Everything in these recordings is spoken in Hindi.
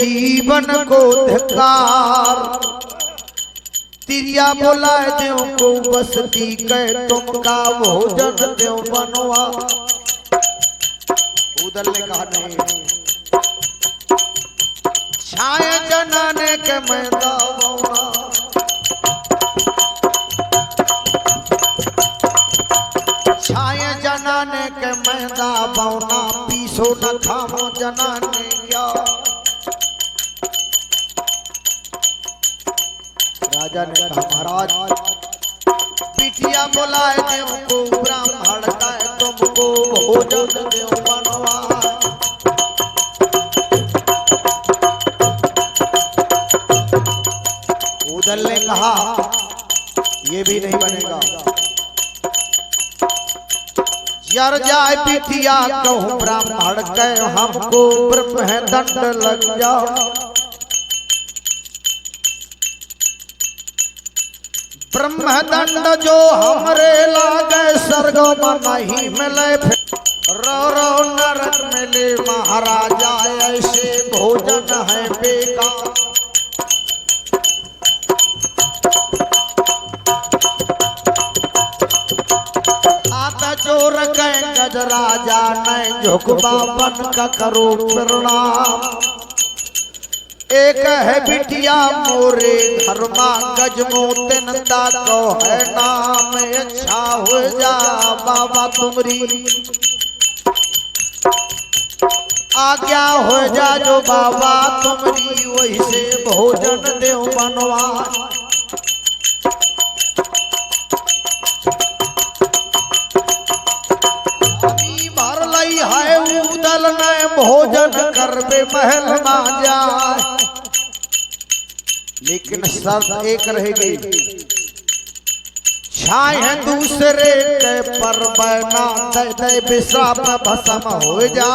जीवन को धिक्कार तिरिया बोलाए देव को बसती कह तुम का भोजन देव बनवा। उदल ने कहा नहीं छाए जनाने के मैदा बौना, छाए जनाने के मैदा बौना, पीसो न खामो जनाने क्या। राजा ने कहा महाराज पिठिया बोलाए देव को ब्राह्मण का तुमको भोजन देव बनवा। उदल ने कहा ये भी नहीं बनेगा, जर जाए पिठिया कहूँ ब्राह्मण के हमको ब्रह्म दंड लग जाओ। ब्रह्मदंड जो हमरे लागे स्वर्ग में नहीं मिले, रो रो नरक मिले महाराजा ऐसे भोजन है बेकार। आता जोर के गज राजा ने झुकबा बन का करो प्रणाम। एक है बिटिया मोरे घर में गज मोतिन को है नाम, अच्छा हो जा बाबा तुमरी आज्ञा हो जा जो बाबा तुमरी, वही से भोजन देव बनवा। भर लई है उदल ने भोजन करबे महल में जाए, लेकिन शर्त एक रहेगी छाए है दूसरे के पर बना दे दे विश्राप भस्म हो जा।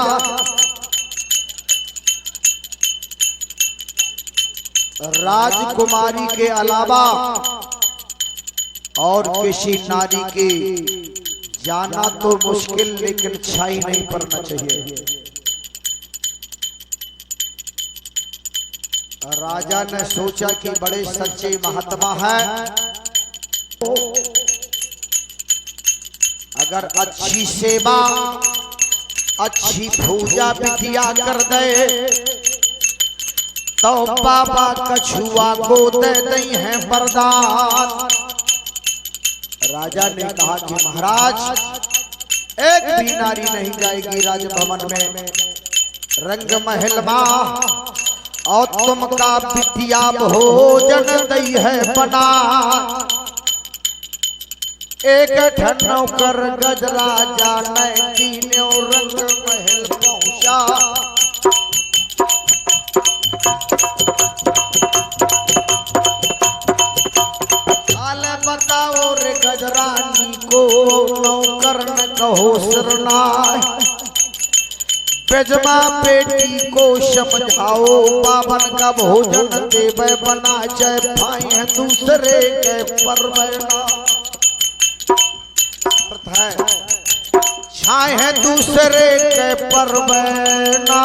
राजकुमारी के अलावा और किसी नारी के जाना तो मुश्किल, लेकिन छाई नहीं पड़ना चाहिए। राजा ने सोचा कि बड़े सच्चे महात्मा है, अगर अच्छी सेवा अच्छी पूजा बिटिया कर दे तो बाबा कछुआ को दे दई है वरदान। राजा ने कहा कि महाराज एक भी नारी नहीं जाएगी राजभवन में, रंग महल में, और तुमका बिटिया भोजन दई है बना। एक ठन्नौ कर गज राजा ने तीनों रंग महल पहुंचा। आले बताओ रे गजरानी को नौकर न कहो शरणाई, बेजमा बेटी को समझाओ बावन का भोजन देवे बना, चाहे भाई है दूसरे के परवना। छाए है दूसरे के परवना,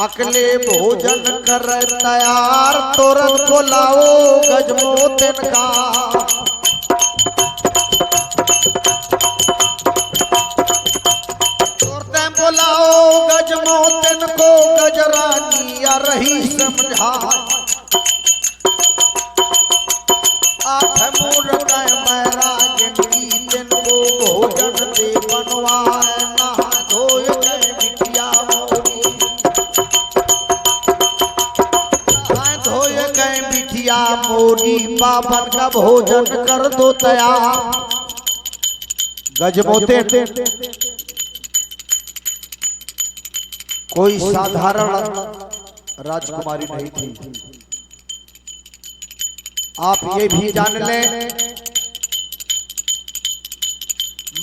अकेले भोजन कर तैयार तुरंत बुलाओ गजमोतिन का। बुलाओ गजमोतिन को गजरानी आ रही समझा। आठ मूर्ख महाराज दिन को भोजन दे बनवाए, नहा धोए गए बिटिया मोरी, नहा धोए गए बिटिया मोरी, बाबन का भोजन कर दो तैयार। गजमोतिन कोई साधारण राजकुमारी नहीं थी। आप ये भी जान लें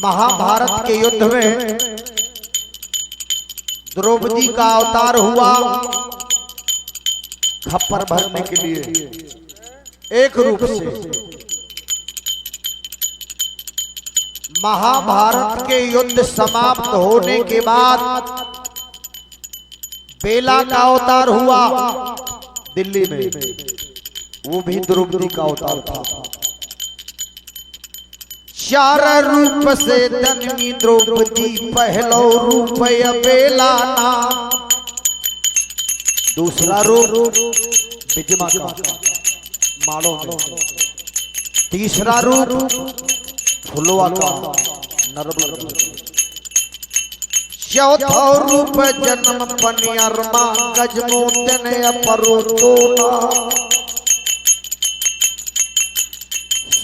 महाभारत के युद्ध में द्रौपदी का अवतार हुआ खप्पर भरने के लिए। एक रूप से महाभारत के युद्ध समाप्त होने के बाद बेला का अवतार हुआ दिल्ली में, वो भी द्रौपदी का अवतार था। चार रूप से धन्य द्रौपदी, पहलो रूप बेला नाम, दूसरा रूप विजमा का माड़ो में, तीसरा रूप फुलवा का नरबल, चौथा रूप जन्म पनियरमा गजमोतन अपरोतोना।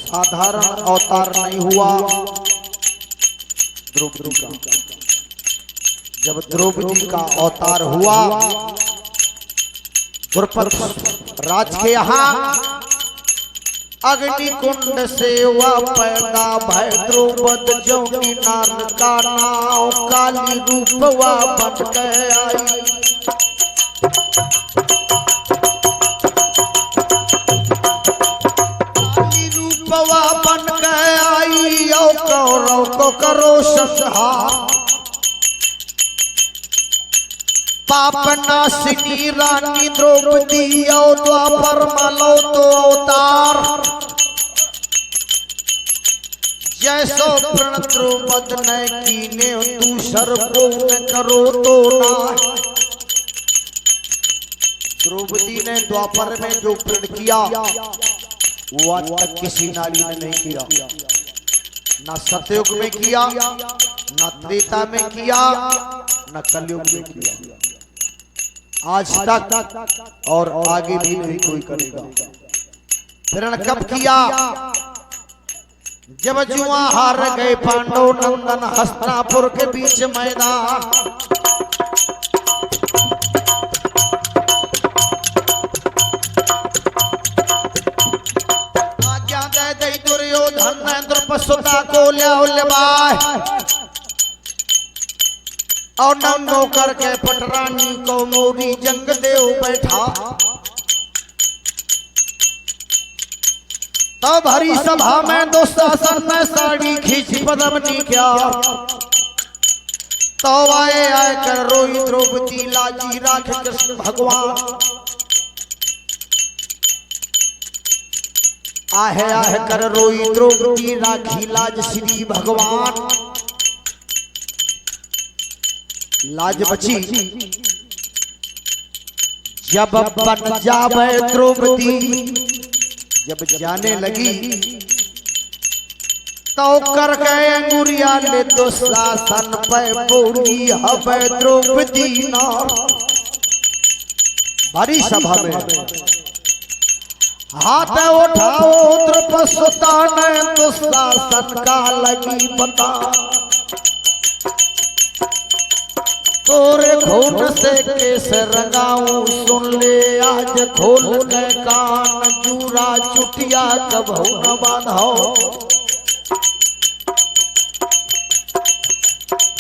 साधारण अवतार नहीं हुआ द्रौपदी का। जब द्रौपदी का अवतार हुआ द्रुपद राज के यहाँ अग्निकुंड से वह पैदा भय द्रौपद जौनी नार का नाव, काली रूप वह बन के आई। काली रूप वह बन के आई, औ कौरव को करो संहार। पाप नाशिनी रानी द्रौपदी, और द्वापर मलो तो अवतार। जैसो प्रण द्रौपद न कीने, दूसर को न करो तो ना। द्रौपदी ने द्वापर में जो प्रण किया वो आज तक किसी नारी ने नहीं किया। ना सतयुग में किया, ना त्रेता में किया, ना कलयुग में किया, आज तक और आगे भी नहीं कोई करेगा। प्रण कब किया? जब जुआ हार गए पांडव नंदन हस्तिनापुर के बीच मैदान। आज्ञा दे दे दुर्योधन ने द्रुपद को ले और नंदो करके पटरानी को मोरी जंग देव बैठा। तब हरी सभा में दुशासन ने साड़ी खींची पद्मनी क्या। तो आए कर रोई द्रौपदी, लाजी राख कृष्ण भगवान। आहे कर रोई द्रौपदी, राखी लाज श्री भगवान। लाज बची जब बन जावे द्रौपदी, जब जाने लगी तो कर गए अंगुरिया ले दुशासन पे बोली हवे द्रौपदी ना। भारी सभा में हाथ उठाओ द्रुपद ने दुशासन का लगी पता। तोरे खून से केस रंगाऊं, सुन ले आज खोल के कान। जूरा चुटिया कबहू न बांधो।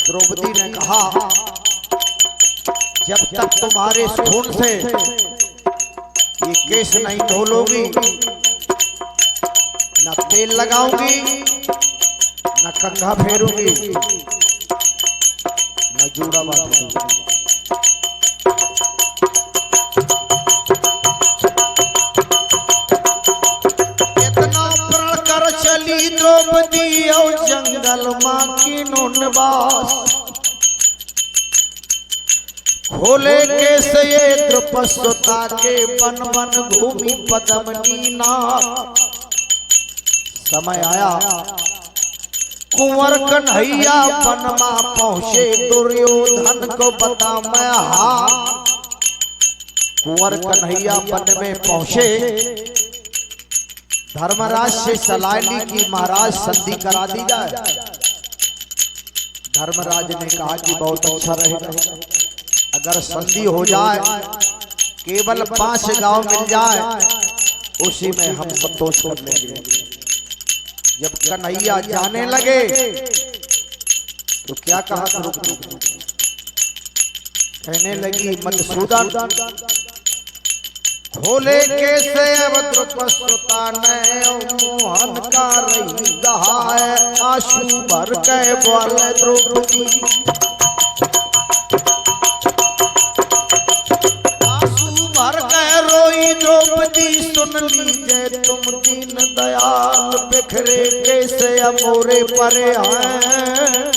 द्रौपदी ने कहा जब तक तुम्हारे खून से ये केस नहीं धोलोगी, न तेल लगाऊंगी, न कंघा फेरूंगी, न जूड़ा बांधूंगी। इतना प्रण कर चली द्रौपदी, और जंगल मां की निवास। खोले के से ये द्रुपद के बन बन घूमी पद्मनी नाथ। समय आया कुंवर कन्हैया वनमा पहुंचे, दुर्योधन को बता मैं हार। कुंवर कन्हैया वन में पहुंचे, धर्मराज से सलाह ली कि महाराज संधि करा दी जाए। धर्मराज ने कहा कि बहुत अच्छा रहेगा अगर संधि हो जाए, केवल 5 गांव मिल जाए, उसी में हम संतोष कर लेंगे। जब कन्हैया जाने लगे तो क्या कहा द्रौपदी? कहने लगी मधुसूदन भोले के से अब द्रुपदसुता ने मोहन का रही दहाए आंसू भर के बोले द्रौपदी आंसू भर के रोई द्रौपदी सुन लीजिए तुम दीन दयाल बिखरे कैसे मोरे परे हैं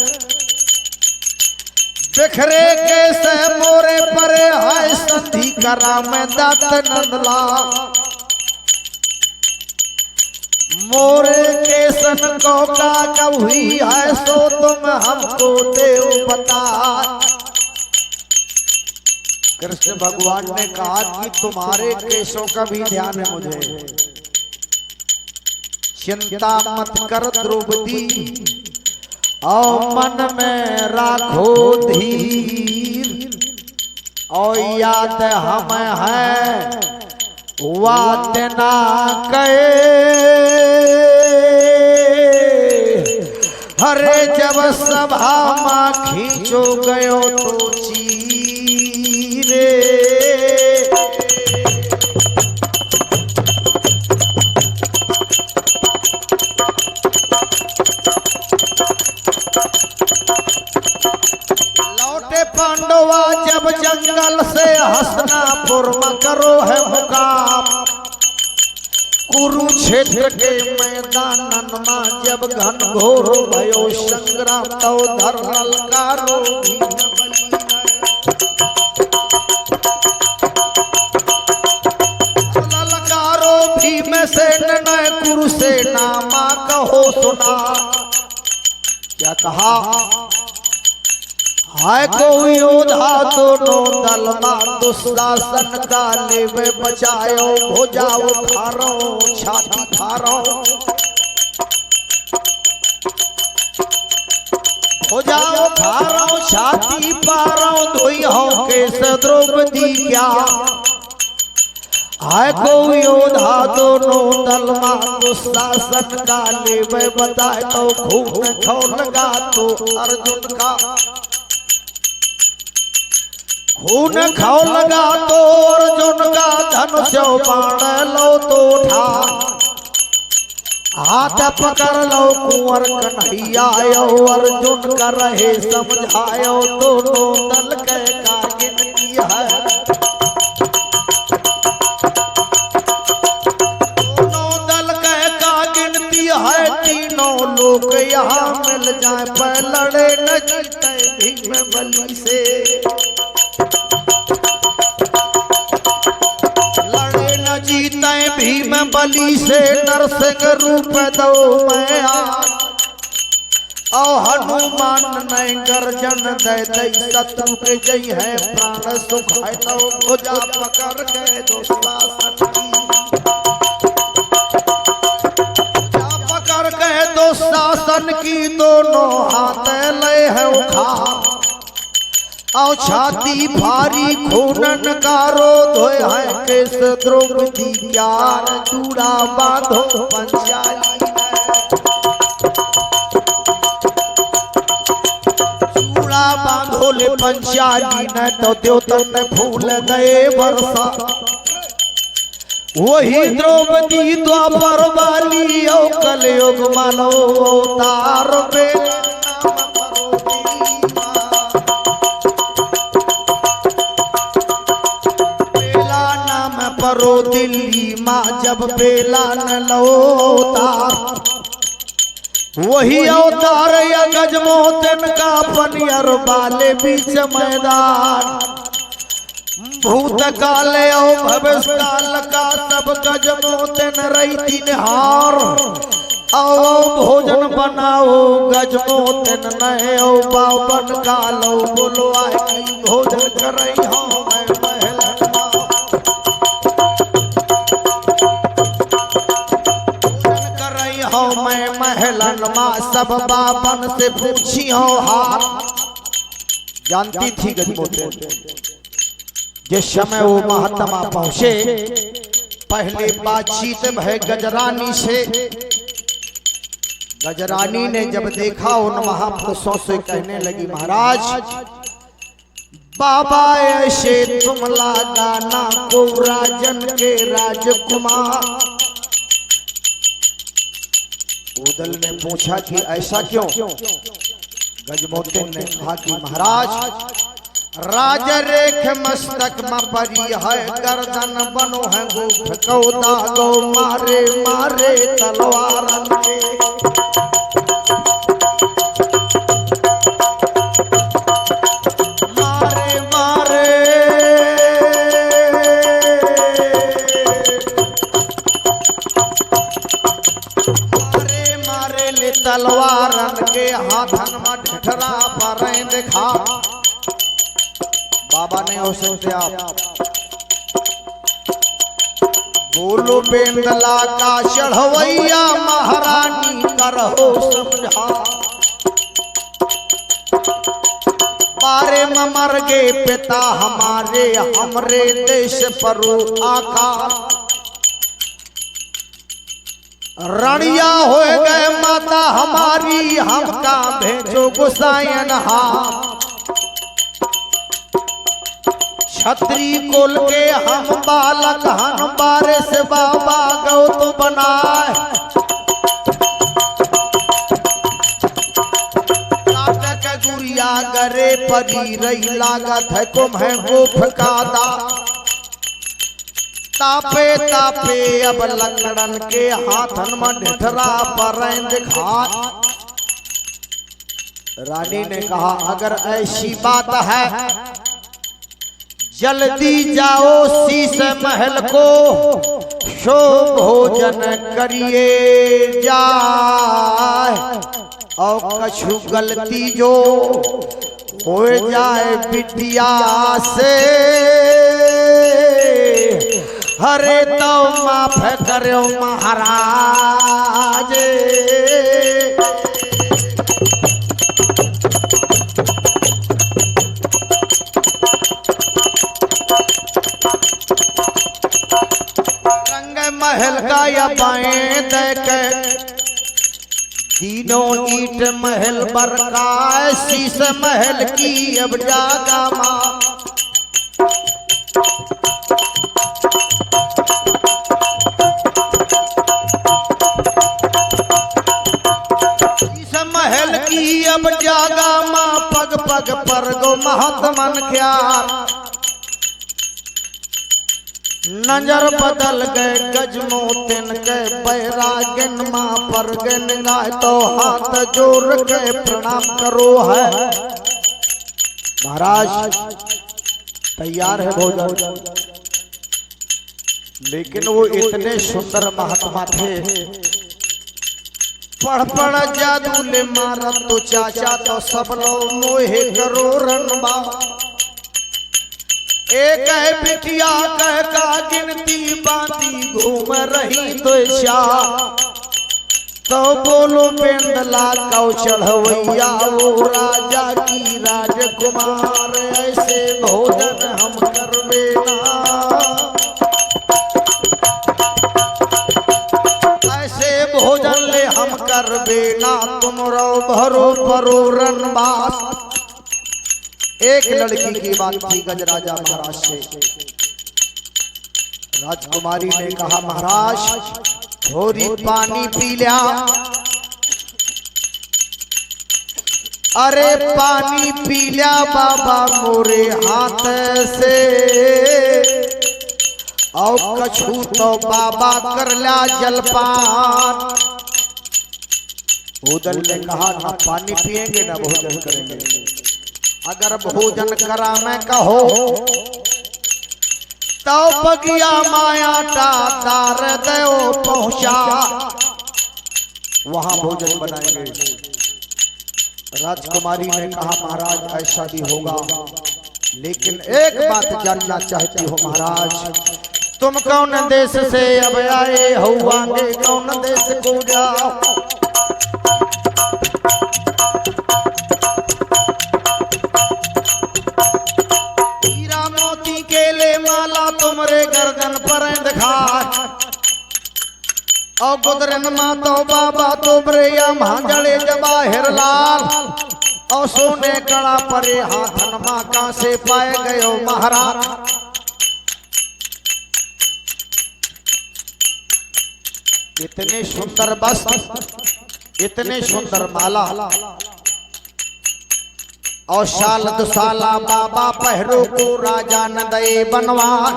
बिखरे कैसे मोरे परे है संधि करा में दात नंदला मोरे केसन को का कभी है सो तुम हमको देव बता। कृष्ण भगवान ने कहा कि तुम्हारे केशों का भी ध्यान है मुझे चिंता मत कर द्रौपदी और मन में राखो धीर और याद हम है वात ना कहे हरे जब सभा माँ खींचो गयो तो चीरे पांडवा जब जंगल से हसनापुर में करो है मुकाम कुरुक्षेत्र के मैदानन में जब घन घोर भयो संग्राम तो धर ललकारो ललकारो भीम से नय कुरुसेना मां कहो सुना क्या कहा हाय को योधा दोनों दल मा दुशासन का लेवे बचायो भुजाओ खारो छाती खारो भुजाओ खारो छाती पारो धोई हो केस द्रौपदी क्या हाय को योधा दोनों दल मा दुशासन का लेवे बताए तो खूब खो लगा तो अर्जुन का खून खाओ लगा तो अर्जुन का धनुष बाण लो तो उठा हाथ पकड़ लो कुंवर कन्हैया अर्जुन का रहे समझायो दोनों दल के का गिनती है दोनों दल के का गिनती है तीनों लोग यहाँ मिल जाए पर लड़े न जीते भीम बलि से जीते भीम बलि से नरसिंह रूप दो मैं और हनुमान ने गर्जन दे दई शत्रु के जय है प्राण सुख है तो भुजा पकड़ के दुशासन भुजा पकड़ के दुशासन की दोनों हाथ ले है उठा और छाती भारी खूनन कारो धोए है केस द्रौपदी प्यार चूड़ा बांधो पंचाली चूड़ा बांधो ले पंचाली न तो द्योतन ने फूल गए बरसा वही द्रौपदी द्वापर वाली और कलयुग मानो अवतार पे परो दिल्ली माँ जब बेला न लौतार वही अवतार या गजमोतन का पनियर वाले बीच मैदान भूत काले और भविष्य काल का सब गजमोतन रही निहार आओ भोजन बनाओ गजमोतन नए ओ बावन कालो बोलो आई भोजन करई हो मैं महलन माँ सब बाबन से पूछी हो हार जानती थी गजमोतन जिस समय वो महात्मा पहुंचे पहले बातचीत भय गजरानी से गजरानी ने जब देखा उन महापुरुषों से कहने लगी महाराज बाबा ऐसे तुम लगाना को राजन के राजकुमार। उदल ने पूछा कि ऐसा क्यों? गजमोतिन ने कहा कि महाराज राज रेख मस्तक में परी है, गर्दन बनो है गो गो मारे मारे तलवारन के। मारे मारे मारे मारे ले तलवारन के, हाथन में ढठरा पर दिखा। बाबा ने उसे दिया बोलो बेंदला का चढ़वैया, महारानी करहो समझा। बारे में मर गए पिता हमारे, हमरे देश पर आका। रणिया हो गए माता हमारी, हमका भेजो गुसायन हा। छत्री कुल के हम बालक हन, बारिश बाबा गौ तो बनाए। नाटक गुड़िया गरे परी रही, लागत है कुम्हें गुफ का दा। तापे तापे अब लकड़न के, हाथन में ढठरा पर दिखा। रानी ने कहा अगर ऐसी बात है जल्दी जाओ शीश महल को, शो भोजन करिए जाए। और कछु गलती जो हो जाए बिटिया से, हरे तो माफ करो महाराज। महल का या बाएं देख तीनों ईट महल बरका, शीश महल की अब जागा मां। शीश महल की अब जागा मां, पग पग पर गो महात्मन ख्याल। नजर बदल गए गजमोतिन के, बैरागन मां पर गन गाय। तो हाथ जोड़ के प्रणाम करो है। महाराज तैयार है भोजन। लेकिन वो इतने सुंदर महात्मा थे, पढ़ पढ़ जादू ले मारा तो चाचा, तो सब लोग मोहे करो रनबा। एक है बिटिया कह का गिनती बाती, घूम रही तो शाह। तो बोलो बेंदला कौ चढ़वैया, वो राजा की राजकुमार। ऐसे भोजन हम करबे ना, ऐसे भोजन ले हम करबे ना। तुम रो भरो परो रनबास। एक लड़की की बात थी गजराजा महाराज से। राजकुमारी ने कहा महाराज थोड़ी पानी पी लिया। अरे पानी पी लिया बाबा मोरे हाथ से, और कछु तो बाबा कर लिया जलपान। उदल ने कहा ना पानी पिएंगे ना भोजन करेंगे। अगर भोजन करा मैं कहो तो बगिया माया तार दो पहुंचा, वहां भोजन बनाएंगे। राजकुमारी ने कहा महाराज ऐसा भी होगा, लेकिन एक बात जानना चाहती हो महाराज, तुम कौन देश से अब आए होंगे, कौन देश को जाओ। तुमरे गर्दन पर दिखा, और गुदरन मा तो बाबा तो ब्रेया महाजड़े जवाहिर लाल। और सोने कड़ा परे हाथन माँ का से पाए गयो महाराज। इतने सुंदर वस्त्र, इतने सुंदर माला और शाल दुसाला बाबा पहरो को राजा न दे बनवा।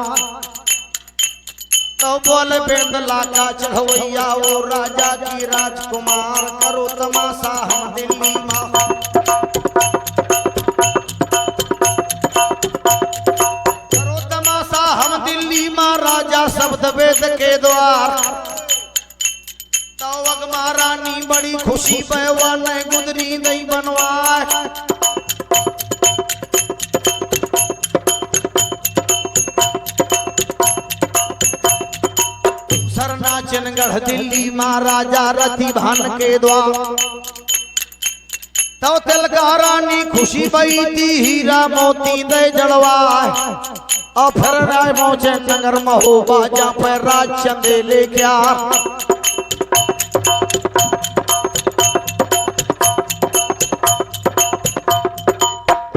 तो बोल बेंदला का चढ़वैया वो राजा की राजकुमार, करो तमाशा हम दिल्ली माँ। करो तमाशा हम दिल्ली माँ, राजा शब्द वेद के द्वार। तो महारानी बड़ी खुशी पैवा न गुदरी नहीं बनवा। सरनाचनगढ़ दिल्ली महाराजा रति भान के द्वार। तो तिलका रानी खुशी बई थी हीरा मोती दे जड़वा। और फिर राय मोचे नगर महोबा जा पर राज चंदे ले क्या।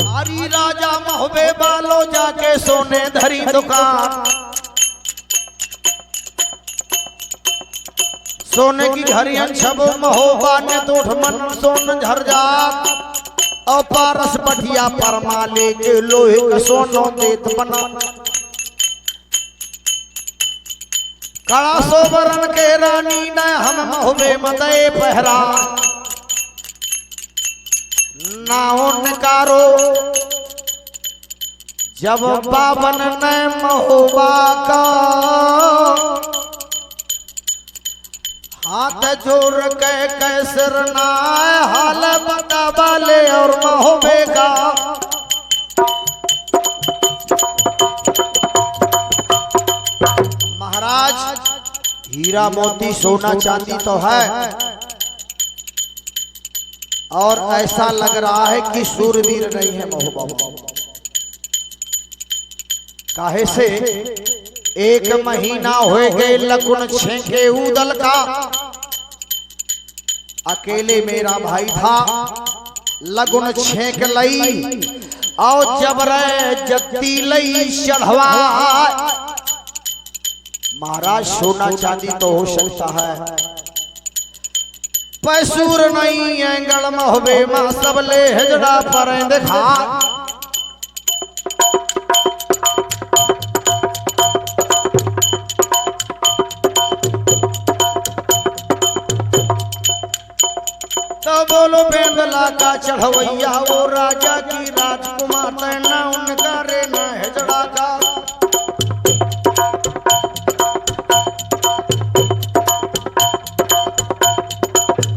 हरी राजा महोबे बालो जाके सोने धरी दुकान। सोने की घरियन छबो महोबा ने तोठ मन सोन झर जात। और पारस बढ़िया परमा लेके लोहे का सोनो देत बना। कड़ा सोबरन के रानी ने हम महोबे मदे पहरा। ना उनकारो जब बाबन ने महोबा का हाथ जोड़ के कैसर ना हाल बता बाले और महोबे का। महाराज हीरा मोती सोना चांदी तो है और ऐसा लग रहा है कि सूरवीर नहीं है महोबा। काहे से एक महीना हो गए लगुन छेके उदल का। अकेले मेरा भाई था लगुन छेक लई और जबरे जत्ती लई चढ़वा। महाराज सोना चांदी तो हो सकता है, पैसूर नहीं एंगल महोबे मां सबले हजड़ा पर देखा। तो बोलो बेंदला का चढ़वैया वो राजा की राजकुमार ना उनका रे ना हजड़ा का।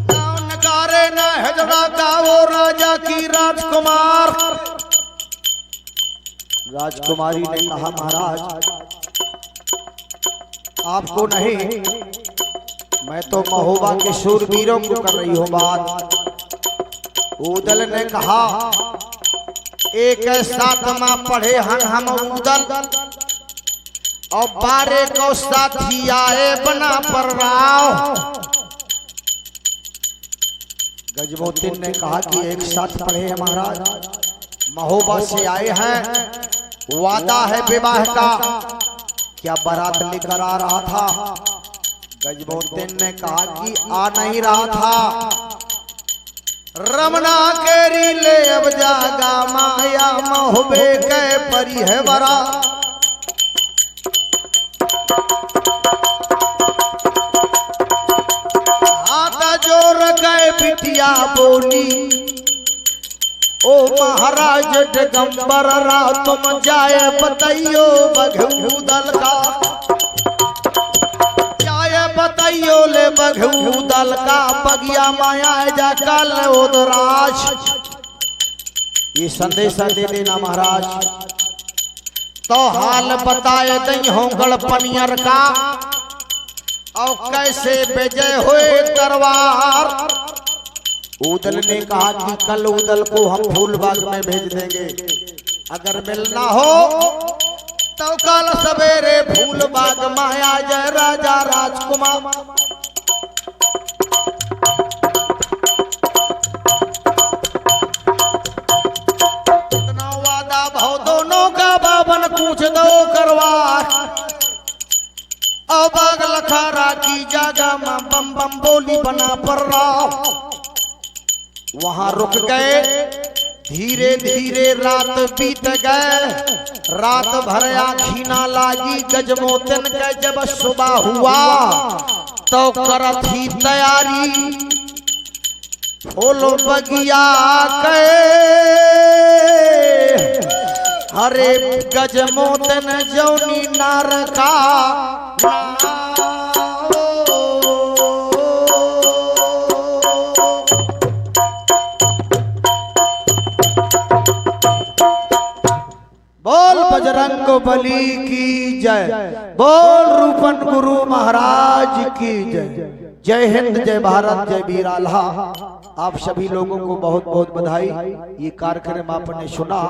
ना उनका रे ना हजड़ा का वो राजा की राजकुमार। राजकुमारी ने कहा महाराज आपको नहीं, मैं तो महोबा के शूरवीरों को कर रही हूं बात। उदल ने कहा एक साथ मां पढ़े हम उदल और 12 को साथी आए बना पर राव। गजमोतिन ने कहा कि एक साथ पढ़े हैं महाराज, महोबा से आए हैं, वादा है विवाह का। क्या बारात लेकर आ रहा था? गजमोतिन ने कहा कि आ नहीं रहा था। रमना केरी ले अब जागा माया महोबे के परी है बरा। हाथ जोर गए बिटिया बोली ओ महाराज दिगंबर रा तुम जाए बताइयो बघू दल का। बताइयो ले बघू दल का बगिया माया जा कल उदराज। ये संदेशा दे देना महाराज। तो हाल बताए दई हो गढ़पनियर का और कैसे विजय हुए तरवार। उदल ने कहा कि कल उदल को हम फूलबाग में भेज देंगे, अगर मिलना हो तो कल सवेरे फूलबाग माया जय राजा राजकुमार। पूछ दो करवा अबाग लखारा की जगह में बम बम बोली बना पर रहा। वहां रुक गए, धीरे धीरे रात बीत गए। रात भर आँखी ना लागी गजमोतन के जब सुबह हुआ तो करत ही तैयारी फूलो बगिया के। हरे गजमोतन जौनी नार का बोल बजरंग बली की जय, बोल रूपन गुरु महाराज की जय। जय हिंद, जय भारत, जय वीर आल्हा। आप सभी लोगों को बहुत बहुत बधाई। ये कार्यक्रम आपने सुना।